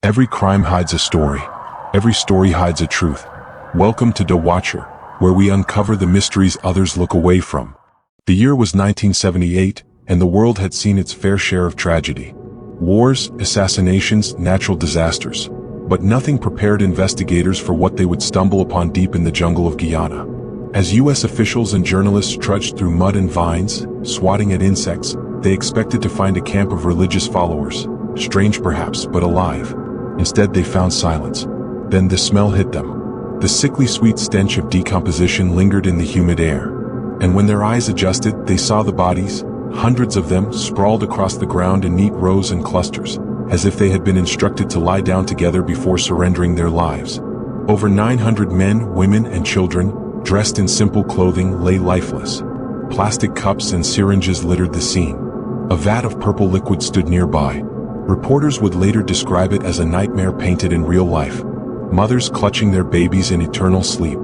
Every crime hides a story. Every story hides a truth. Welcome to The Watcher, where we uncover the mysteries others look away from. The year was 1978, and the world had seen its fair share of tragedy. Wars, assassinations, natural disasters. But nothing prepared investigators for what they would stumble upon deep in the jungle of Guyana. As U.S. officials and journalists trudged through mud and vines, swatting at insects, they expected to find a camp of religious followers, strange perhaps, but alive. Instead they found silence. Then the smell hit them. The sickly sweet stench of decomposition lingered in the humid air. And when their eyes adjusted, they saw the bodies, hundreds of them, sprawled across the ground in neat rows and clusters, as if they had been instructed to lie down together before surrendering their lives. Over 900 men, women, and children, dressed in simple clothing, lay lifeless. Plastic cups and syringes littered the scene. A vat of purple liquid stood nearby. Reporters would later describe it as a nightmare painted in real life. Mothers clutching their babies in eternal sleep.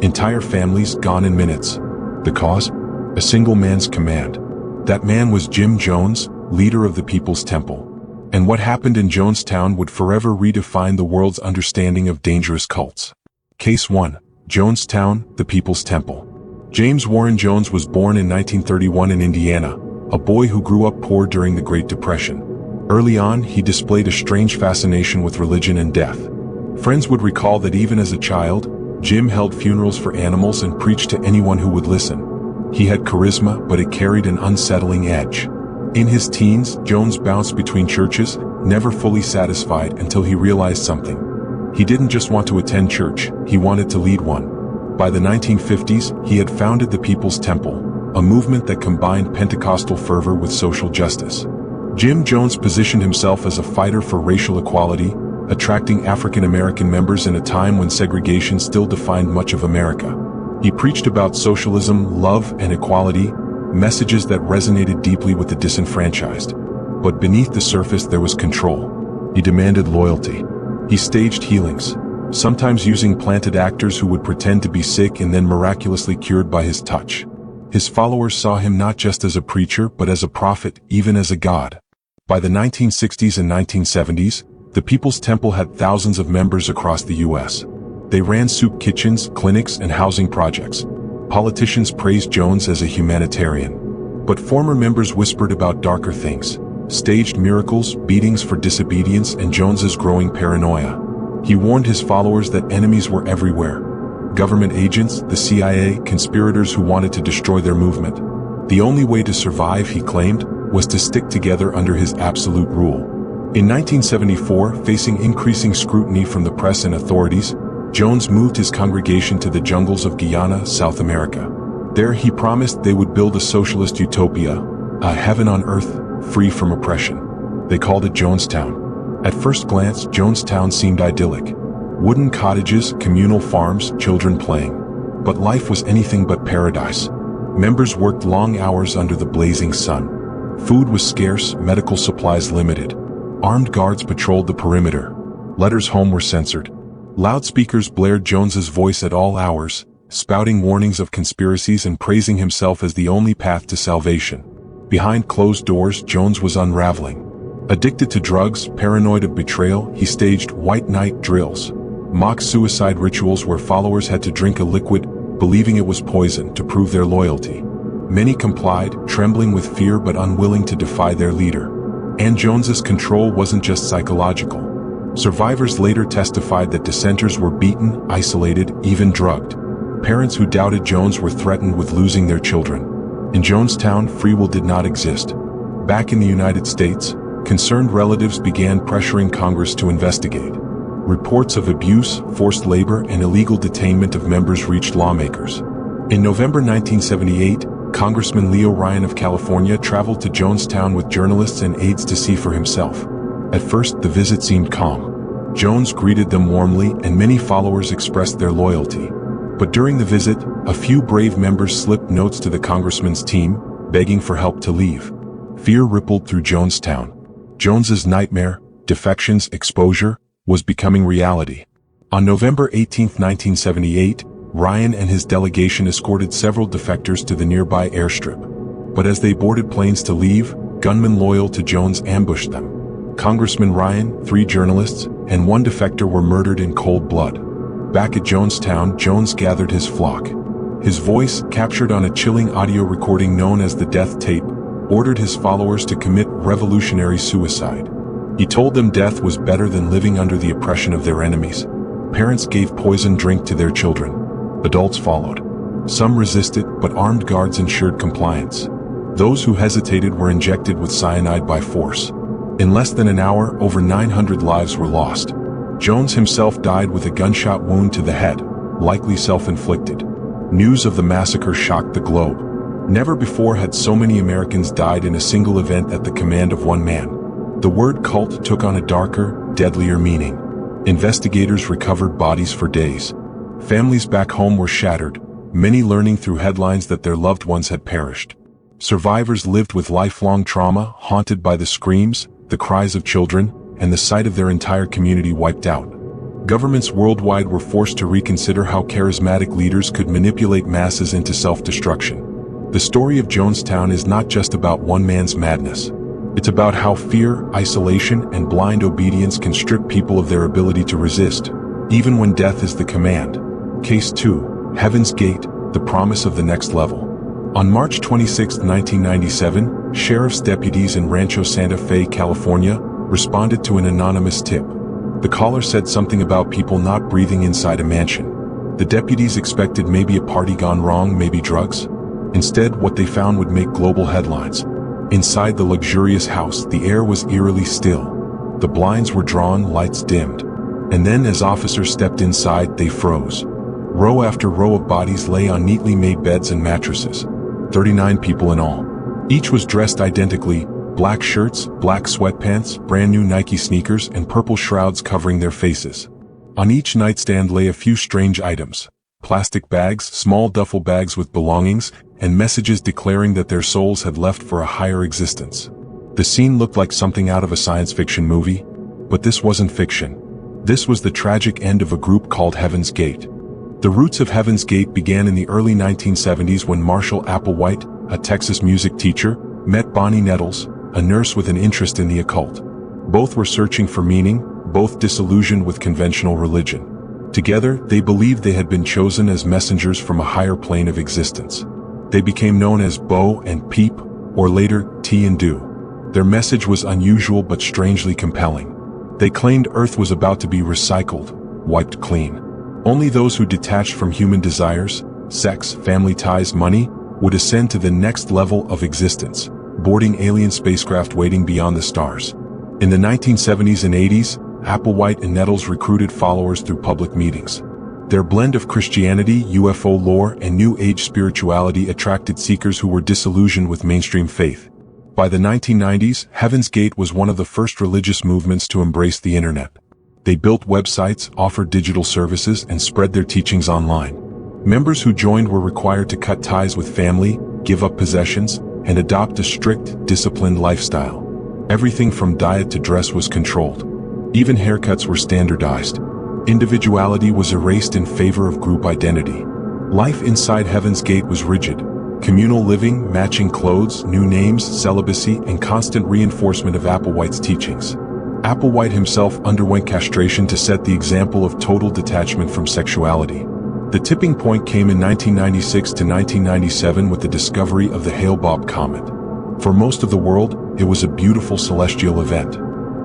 Entire families gone in minutes. The cause? A single man's command. That man was Jim Jones, leader of the People's Temple. And what happened in Jonestown would forever redefine the world's understanding of dangerous cults. Case 1. Jonestown, the People's Temple. James Warren Jones was born in 1931 in Indiana, a boy who grew up poor during the Great Depression. Early on, he displayed a strange fascination with religion and death. Friends would recall that even as a child, Jim held funerals for animals and preached to anyone who would listen. He had charisma, but it carried an unsettling edge. In his teens, Jones bounced between churches, never fully satisfied until he realized something. He didn't just want to attend church, he wanted to lead one. By the 1950s, he had founded the People's Temple, a movement that combined Pentecostal fervor with social justice. Jim Jones positioned himself as a fighter for racial equality, attracting African American members in a time when segregation still defined much of America. He preached about socialism, love, and equality, messages that resonated deeply with the disenfranchised. But beneath the surface there was control. He demanded loyalty. He staged healings, sometimes using planted actors who would pretend to be sick and then miraculously cured by his touch. His followers saw him not just as a preacher but as a prophet, even as a god. By the 1960s and 1970s, the People's Temple had thousands of members across the U.S. They ran soup kitchens, clinics, and housing projects. Politicians praised Jones as a humanitarian. But former members whispered about darker things, staged miracles, beatings for disobedience, and Jones's growing paranoia. He warned his followers that enemies were everywhere. Government agents, the CIA, conspirators who wanted to destroy their movement. The only way to survive, he claimed, was to stick together under his absolute rule. In 1974, facing increasing scrutiny from the press and authorities, Jones moved his congregation to the jungles of Guyana, South America. There he promised they would build a socialist utopia, a heaven on earth, free from oppression. They called it Jonestown. At first glance, Jonestown seemed idyllic. Wooden cottages, communal farms, children playing. But life was anything but paradise. Members worked long hours under the blazing sun. Food was scarce, medical supplies limited. Armed guards patrolled the perimeter. Letters home were censored. Loudspeakers blared Jones's voice at all hours, spouting warnings of conspiracies and praising himself as the only path to salvation. Behind closed doors, Jones was unraveling. Addicted to drugs, paranoid of betrayal, he staged white knight drills, mock suicide rituals where followers had to drink a liquid, believing it was poison, to prove their loyalty. Many complied, trembling with fear but unwilling to defy their leader. And Jones's control wasn't just psychological. Survivors later testified that dissenters were beaten, isolated, even drugged. Parents who doubted Jones were threatened with losing their children. In Jonestown, free will did not exist. Back in the United States, concerned relatives began pressuring Congress to investigate. Reports of abuse, forced labor, and illegal detainment of members reached lawmakers. In November 1978, Congressman Leo Ryan of California traveled to Jonestown with journalists and aides to see for himself. At first, the visit seemed calm. Jones greeted them warmly, and many followers expressed their loyalty. But during the visit, a few brave members slipped notes to the congressman's team, begging for help to leave. Fear rippled through Jonestown. Jones's nightmare, defections, exposure, was becoming reality. On November 18, 1978, Ryan and his delegation escorted several defectors to the nearby airstrip. But as they boarded planes to leave, gunmen loyal to Jones ambushed them. Congressman Ryan, 3 journalists, and 1 defector were murdered in cold blood. Back at Jonestown, Jones gathered his flock. His voice, captured on a chilling audio recording known as the death tape, ordered his followers to commit revolutionary suicide. He told them death was better than living under the oppression of their enemies. Parents gave poisoned drink to their children. Adults followed. Some resisted, but armed guards ensured compliance. Those who hesitated were injected with cyanide by force. In less than an hour, over 900 lives were lost. Jones himself died with a gunshot wound to the head, likely self-inflicted. News of the massacre shocked the globe. Never before had so many Americans died in a single event at the command of one man. The word cult took on a darker, deadlier meaning. Investigators recovered bodies for days. Families back home were shattered, many learning through headlines that their loved ones had perished. Survivors lived with lifelong trauma, haunted by the screams, the cries of children, and the sight of their entire community wiped out. Governments worldwide were forced to reconsider how charismatic leaders could manipulate masses into self-destruction. The story of Jonestown is not just about one man's madness. It's about how fear, isolation, and blind obedience can strip people of their ability to resist, even when death is the command. Case 2, Heaven's Gate, the promise of the next level. On March 26, 1997, sheriff's deputies in Rancho Santa Fe, California, responded to an anonymous tip. The caller said something about people not breathing inside a mansion. The deputies expected maybe a party gone wrong, maybe drugs. Instead, what they found would make global headlines. Inside the luxurious house, the air was eerily still. The blinds were drawn, lights dimmed. And then, as officers stepped inside, they froze. Row after row of bodies lay on neatly made beds and mattresses. 39 people in all. Each was dressed identically, black shirts, black sweatpants, brand new Nike sneakers, and purple shrouds covering their faces. On each nightstand lay a few strange items. Plastic bags, small duffel bags with belongings, and messages declaring that their souls had left for a higher existence. The scene looked like something out of a science fiction movie, but this wasn't fiction. This was the tragic end of a group called Heaven's Gate. The roots of Heaven's Gate began in the early 1970s when Marshall Applewhite, a Texas music teacher, met Bonnie Nettles, a nurse with an interest in the occult. Both were searching for meaning, both disillusioned with conventional religion. Together, they believed they had been chosen as messengers from a higher plane of existence. They became known as Bo and Peep, or later, T and Do. Their message was unusual but strangely compelling. They claimed Earth was about to be recycled, wiped clean. Only those who detached from human desires, sex, family ties, money, would ascend to the next level of existence, boarding alien spacecraft waiting beyond the stars. In the 1970s and 80s, Applewhite and Nettles recruited followers through public meetings. Their blend of Christianity, UFO lore, and New Age spirituality attracted seekers who were disillusioned with mainstream faith. By the 1990s, Heaven's Gate was one of the first religious movements to embrace the internet. They built websites, offered digital services, and spread their teachings online. Members who joined were required to cut ties with family, give up possessions, and adopt a strict, disciplined lifestyle. Everything from diet to dress was controlled. Even haircuts were standardized. Individuality was erased in favor of group identity. Life inside Heaven's Gate was rigid. Communal living, matching clothes, new names, celibacy, and constant reinforcement of Applewhite's teachings. Applewhite himself underwent castration to set the example of total detachment from sexuality. The tipping point came in 1996 to 1997 with the discovery of the Hale-Bopp comet. For most of the world, it was a beautiful celestial event.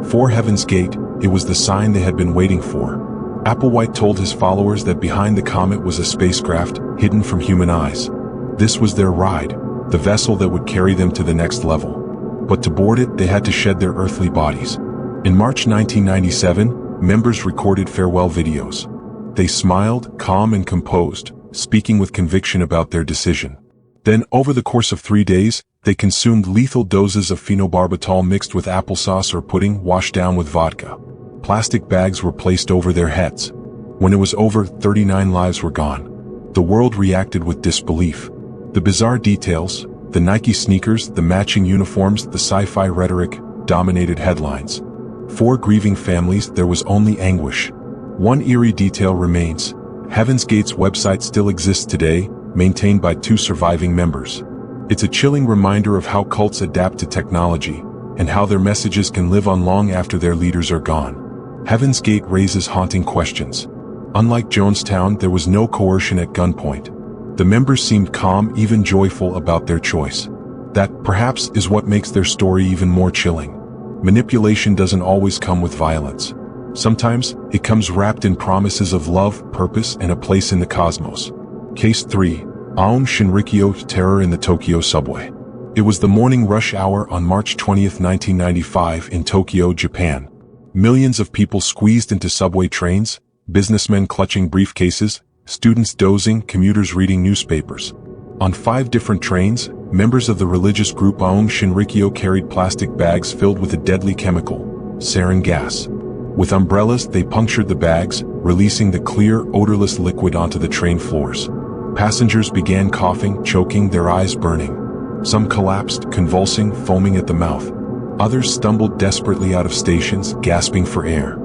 For Heaven's Gate, it was the sign they had been waiting for. Applewhite told his followers that behind the comet was a spacecraft, hidden from human eyes. This was their ride, the vessel that would carry them to the next level. But to board it, they had to shed their earthly bodies. In March 1997, members recorded farewell videos. They smiled, calm and composed, speaking with conviction about their decision. Then, over the course of 3 days, they consumed lethal doses of phenobarbital mixed with applesauce or pudding washed down with vodka. Plastic bags were placed over their heads. When it was over, 39 lives were gone. The world reacted with disbelief. The bizarre details, the Nike sneakers, the matching uniforms, the sci-fi rhetoric, dominated headlines. For grieving families, there was only anguish. One eerie detail remains. Heaven's Gate's website still exists today, maintained by 2 surviving members. It's a chilling reminder of how cults adapt to technology, and how their messages can live on long after their leaders are gone. Heaven's Gate raises haunting questions. Unlike Jonestown, there was no coercion at gunpoint. The members seemed calm, even joyful about their choice. That, perhaps, is what makes their story even more chilling. Manipulation doesn't always come with violence. Sometimes, it comes wrapped in promises of love, purpose, and a place in the cosmos. Case 3. Aum Shinrikyo Terror in the Tokyo Subway. It was the morning rush hour on March 20, 1995 in Tokyo, Japan. Millions of people squeezed into subway trains, businessmen clutching briefcases, students dozing, commuters reading newspapers. On 5 different trains, members of the religious group Aum Shinrikyo carried plastic bags filled with a deadly chemical, sarin gas. With umbrellas, they punctured the bags, releasing the clear, odorless liquid onto the train floors. Passengers began coughing, choking, their eyes burning. Some collapsed, convulsing, foaming at the mouth. Others stumbled desperately out of stations, gasping for air.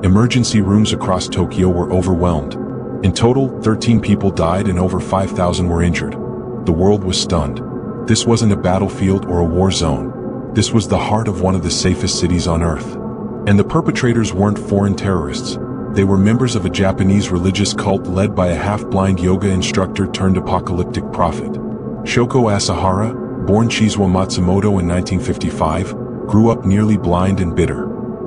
Emergency rooms across Tokyo were overwhelmed. In total, 13 people died and over 5,000 were injured. The world was stunned. This wasn't a battlefield or a war zone. This was the heart of one of the safest cities on Earth. And the perpetrators weren't foreign terrorists. They were members of a Japanese religious cult led by a half-blind yoga instructor turned apocalyptic prophet. Shoko Asahara, born Chizuo Matsumoto in 1955, grew up nearly blind and bitter.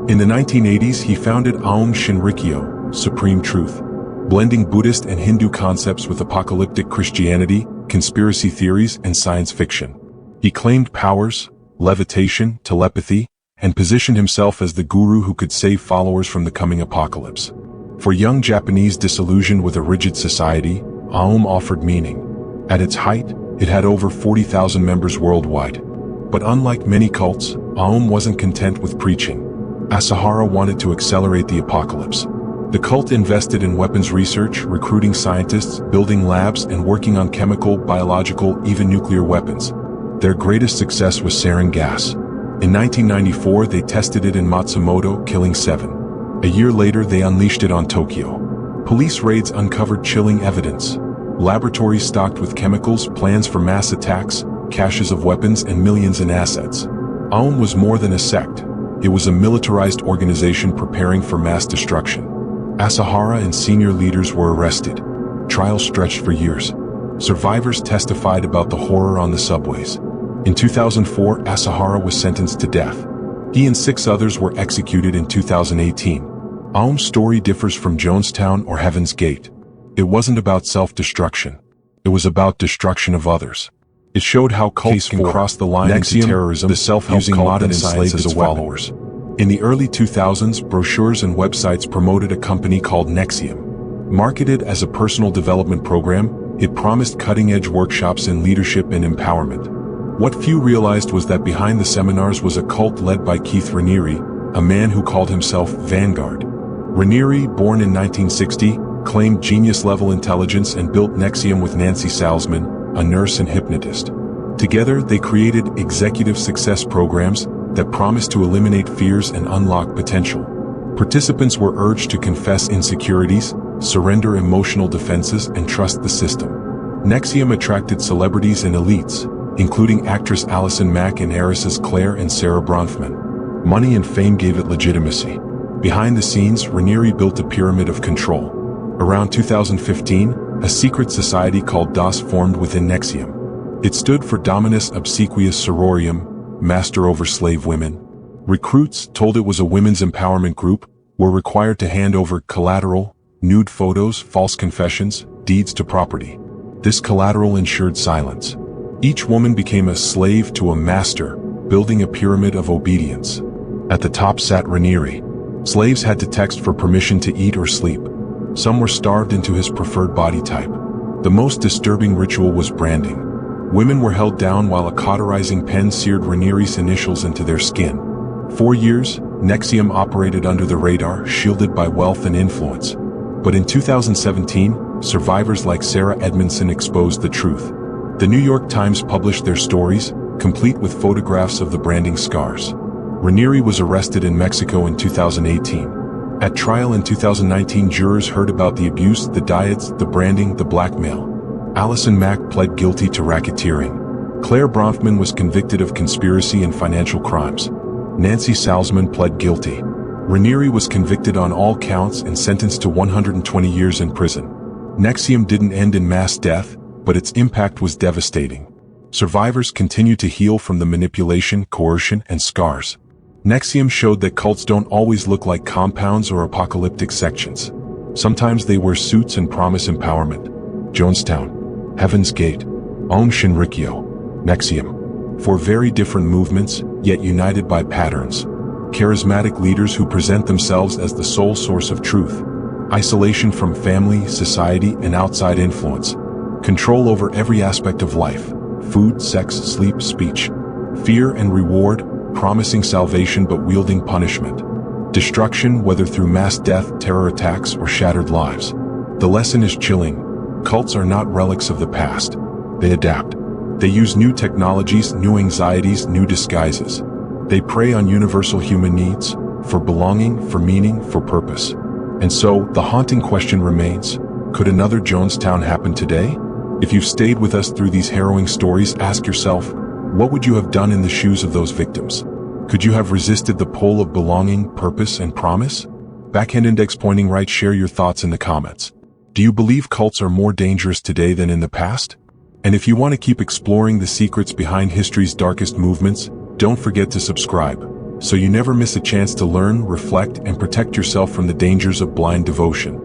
In the 1980s, he founded Aum Shinrikyo, Supreme Truth, blending Buddhist and Hindu concepts with apocalyptic Christianity, conspiracy theories, and science fiction. He claimed powers, levitation, telepathy, and positioned himself as the guru who could save followers from the coming apocalypse. For young Japanese disillusioned with a rigid society, Aum offered meaning. At its height, it had over 40,000 members worldwide. But unlike many cults, Aum wasn't content with preaching. Asahara wanted to accelerate the apocalypse. The cult invested in weapons research, recruiting scientists, building labs, and working on chemical, biological, even nuclear weapons. Their greatest success was sarin gas. In 1994, they tested it in Matsumoto, killing 7. A year later, they unleashed it on Tokyo. Police raids uncovered chilling evidence. Laboratories stocked with chemicals, plans for mass attacks, caches of weapons, and millions in assets. Aum was more than a sect. It was a militarized organization preparing for mass destruction. Asahara and senior leaders were arrested. Trials stretched for years. Survivors testified about the horror on the subways. In 2004, Asahara was sentenced to death. He and 6 others were executed in 2018. Aum's story differs from Jonestown or Heaven's Gate. It wasn't about self-destruction. It was about destruction of others. It showed how cults can cross the line into terrorism, the self-help cult that enslaved its followers. In the early 2000s, brochures and websites promoted a company called NXIVM. Marketed as a personal development program, it promised cutting-edge workshops in leadership and empowerment. What few realized was that behind the seminars was a cult led by Keith Raniere, a man who called himself Vanguard. Raniere, born in 1960, claimed genius-level intelligence and built NXIVM with Nancy Salzman, a nurse and hypnotist. Together, they created executive success programs that promised to eliminate fears and unlock potential. Participants were urged to confess insecurities, surrender emotional defenses, and trust the system. NXIVM attracted celebrities and elites, including actress Allison Mack and heiresses Claire and Sarah Bronfman. Money and fame gave it legitimacy. Behind the scenes, Raniere built a pyramid of control. Around 2015, a secret society called DOS formed within NXIVM. It stood for Dominus Obsequious Sororium, Master over Slave Women. Recruits, told it was a women's empowerment group, were required to hand over collateral, nude photos, false confessions, deeds to property. This collateral ensured silence. Each woman became a slave to a master, building a pyramid of obedience. At the top sat Raniere. Slaves had to text for permission to eat or sleep. Some were starved into his preferred body type. The most disturbing ritual was branding. Women were held down while a cauterizing pen seared Raniere's initials into their skin. 4 years, NXIVM operated under the radar, shielded by wealth and influence. But in 2017, survivors like Sarah Edmondson exposed the truth. The New York Times published their stories, complete with photographs of the branding scars. Raniere was arrested in Mexico in 2018. At trial in 2019, jurors heard about the abuse, the diets, the branding, the blackmail. Allison Mack pled guilty to racketeering. Claire Bronfman was convicted of conspiracy and financial crimes. Nancy Salzman pled guilty. Raniere was convicted on all counts and sentenced to 120 years in prison. NXIVM didn't end in mass death, but its impact was devastating. Survivors continue to heal from the manipulation, coercion, and scars. NXIVM showed that cults don't always look like compounds or apocalyptic sections. Sometimes they wear suits and promise empowerment. Jonestown, Heaven's Gate, Shinrikyo, NXIVM. Four very different movements, yet united by patterns. Charismatic leaders who present themselves as the sole source of truth. Isolation from family, society, and outside influence. Control over every aspect of life. Food, sex, sleep, speech. Fear and reward, promising salvation but wielding punishment. Destruction, whether through mass death, terror attacks, or shattered lives. The lesson is chilling. Cults are not relics of the past. They adapt. They use new technologies, new anxieties, new disguises. They prey on universal human needs, for belonging, for meaning, for purpose. And so, the haunting question remains, could another Jonestown happen today? If you've stayed with us through these harrowing stories, ask yourself, what would you have done in the shoes of those victims? Could you have resisted the pull of belonging, purpose, and promise? Backhand index pointing right, share your thoughts in the comments. Do you believe cults are more dangerous today than in the past? And if you want to keep exploring the secrets behind history's darkest movements, don't forget to subscribe, so you never miss a chance to learn, reflect, and protect yourself from the dangers of blind devotion.